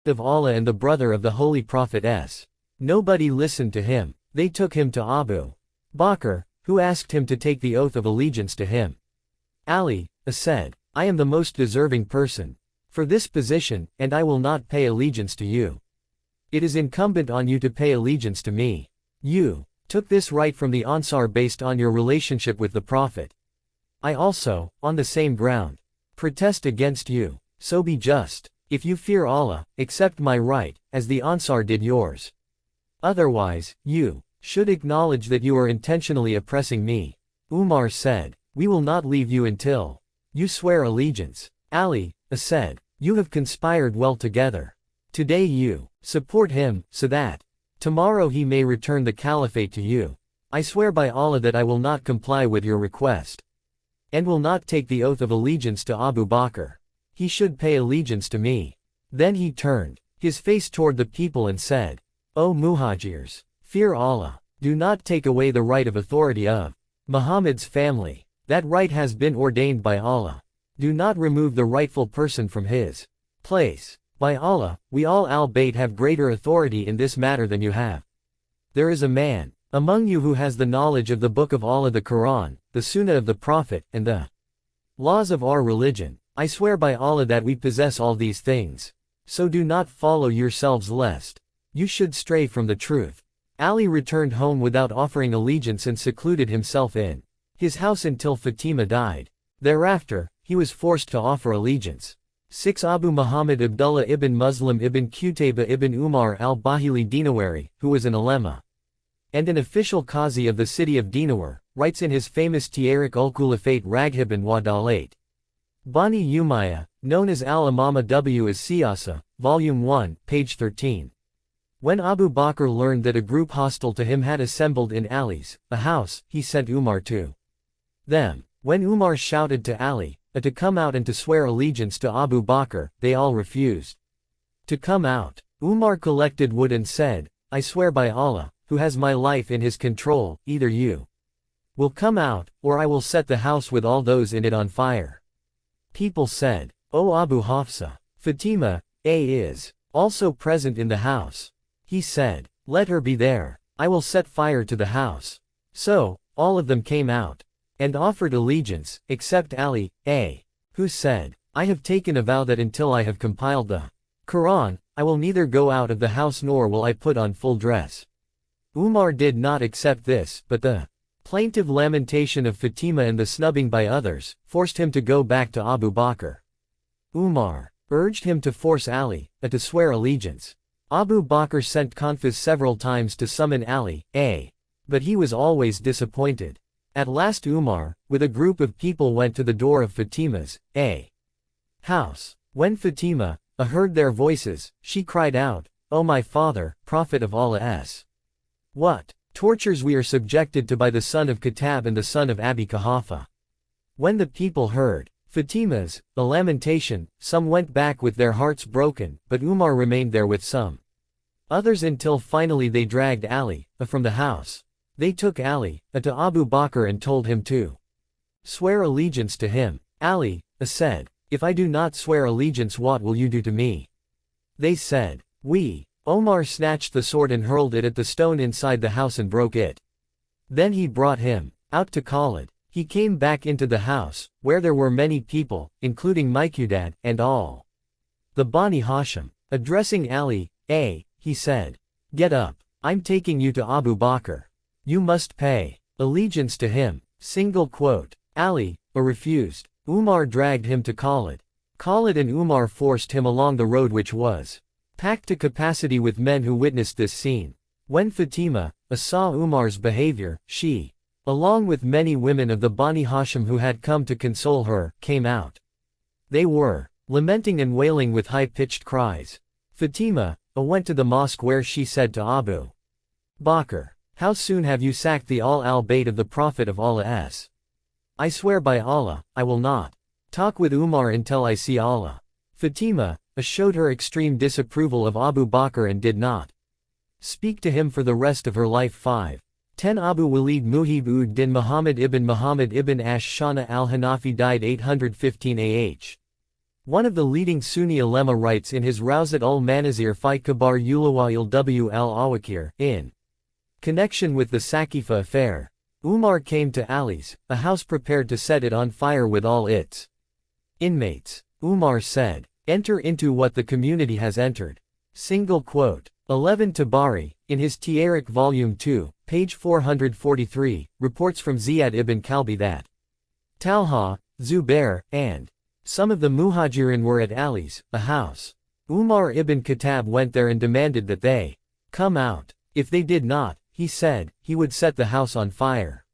of Allah and the brother of the Holy Prophet S. Nobody listened to him. They took him to Abu Bakr, who asked him to take the oath of allegiance to him. Ali said, I am the most deserving person for this position, and I will not pay allegiance to you. It is incumbent on you to pay allegiance to me. You took this right from the Ansar based on your relationship with the Prophet. I also, on the same ground, protest against you. So be just. If you fear Allah, accept my right, as the Ansar did yours. Otherwise, you should acknowledge that you are intentionally oppressing me. Umar said, we will not leave you until you swear allegiance. Ali said, you have conspired well together. Today you support him, so that tomorrow he may return the caliphate to you. I swear by Allah that I will not comply with your request, and will not take the oath of allegiance to Abu Bakr. He should pay allegiance to me. Then he turned his face toward the people and said, O Muhajirs, fear Allah. Do not take away the right of authority of Muhammad's family. That right has been ordained by Allah. Do not remove the rightful person from his place. By Allah, we all al-Bayt have greater authority in this matter than you have. There is a man among you who has the knowledge of the Book of Allah, the Quran, the Sunnah of the Prophet, and the laws of our religion. I swear by Allah that we possess all these things. So do not follow yourselves lest you should stray from the truth. Ali returned home without offering allegiance and secluded himself in his house until Fatima died. Thereafter, he was forced to offer allegiance. 6 Abu Muhammad Abdullah ibn Muslim ibn Qutayba ibn Umar al-Bahili Dinawari, who was an ulema and an official qazi of the city of Dinawar, writes in his famous Tariq ul-Khulafat Raghiban wa Dalat Bani Umayyah, known as al-Imama W as Siyasa, Volume 1, page 13. When Abu Bakr learned that a group hostile to him had assembled in Ali's house, he sent Umar to them. When Umar shouted to Ali to come out and to swear allegiance to Abu Bakr, they all refused to come out. Umar collected wood and said, I swear by Allah, who has my life in his control, either you will come out, or I will set the house with all those in it on fire. People said, O Abu Hafsa, Fatima is also present in the house. He said, let her be there. I will set fire to the house. So, all of them came out and offered allegiance, except Ali, who said, I have taken a vow that until I have compiled the Quran, I will neither go out of the house nor will I put on full dress. Umar did not accept this, but the plaintive lamentation of Fatima and the snubbing by others forced him to go back to Abu Bakr. Umar urged him to force Ali to swear allegiance. Abu Bakr sent Confis several times to summon Ali, but he was always disappointed. At last Umar, with a group of people, went to the door of Fatima's house. When Fatima heard their voices, she cried out, O my father, Prophet of Allah! What tortures we are subjected to by the son of Khattab and the son of Abi Quhafa. When the people heard Fatima's lamentation, some went back with their hearts broken, but Umar remained there with some others until finally they dragged Ali from the house. They took Ali to Abu Bakr and told him to swear allegiance to him. Ali said, If I do not swear allegiance, what will you do to me? They said, We. Omar snatched the sword and hurled it at the stone inside the house and broke it. Then he brought him out to Khalid. He came back into the house, where there were many people, including Miqdad and all the Bani Hashim. Addressing Ali, he said, Get up. I'm taking you to Abu Bakr. You must pay allegiance to him. Ali refused. Umar dragged him to Khalid. Khalid and Umar forced him along the road, which was packed to capacity with men who witnessed this scene. When Fatima saw Umar's behavior, she, along with many women of the Bani Hashim who had come to console her, came out. They were lamenting and wailing with high-pitched cries. Fatima went to the mosque, where she said to Abu Bakr, How soon have you sacked the al-Bayt of the Prophet of Allah? I swear by Allah, I will not talk with Umar until I see Allah. Fatima showed her extreme disapproval of Abu Bakr and did not speak to him for the rest of her life. 10 Abu Walid Muhib ud-Din Muhammad ibn Ash Shana al-Hanafi died 815 AH. One of the leading Sunni ulema writes in his Rawzat ul-Manazir fi Kabar Ulawail w al-Awakir, in connection with the Saqifa affair, Umar came to Ali's, a house prepared to set it on fire with all its inmates. Umar said, "Enter into what the community has entered." 11 Tabari, in his Tariq Volume 2, page 443, reports from Ziyad ibn Kalbi that Talha, Zubair, and some of the Muhajirin were at Ali's, a house. Umar ibn Khattab went there and demanded that they come out. If they did not, he said, he would set the house on fire.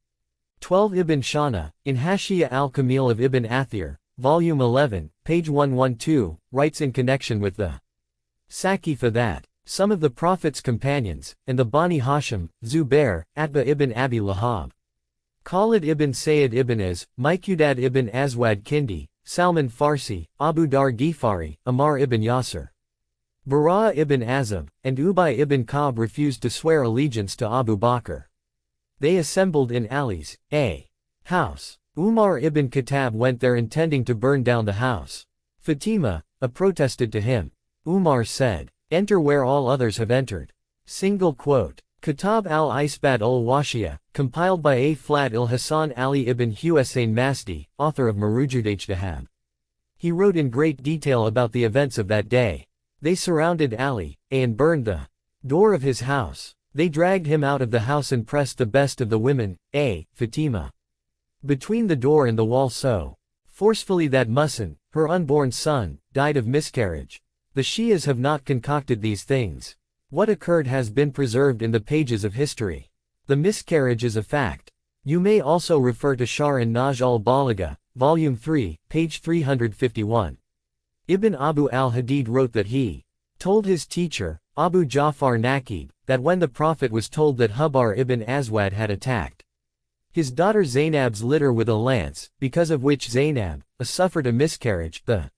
12 Ibn Shana, in Hashiyah al-Kamil of Ibn Athir, Volume 11, page 112, writes in connection with the Saqifa that some of the Prophet's companions, and the Bani Hashim, Zubair, Atba ibn Abi Lahab, Khalid ibn Sayyid ibn Az, Miqdad ibn Aswad Kindi, Salman Farsi, Abu Dar Ghifari, Ammar ibn Yasir, Bara ibn Azib, and Ubay ibn Ka'b refused to swear allegiance to Abu Bakr. They assembled in Ali's house. Umar ibn Khattab went there intending to burn down the house. Fatima protested to him. Umar said, "Enter where all others have entered." Kitab al-Isbat ul-Washiyah, compiled by il-Hasan Ali ibn Husayn Masdi, author of Marujud Ijtihad. He wrote in great detail about the events of that day. They surrounded Ali, and burned the door of his house. They dragged him out of the house and pressed the best of the women, Fatima, between the door and the wall so forcefully that Muhsin, her unborn son, died of miscarriage. The Shias have not concocted these things. What occurred has been preserved in the pages of history. The miscarriage is a fact. You may also refer to Shar and Naj al-Balagha, Volume 3, page 351. Ibn Abu al-Hadid wrote that he told his teacher, Abu Ja'far Naqib, that when the Prophet was told that Hubar ibn Aswad had attacked his daughter Zainab's litter with a lance, because of which Zainab suffered a miscarriage, the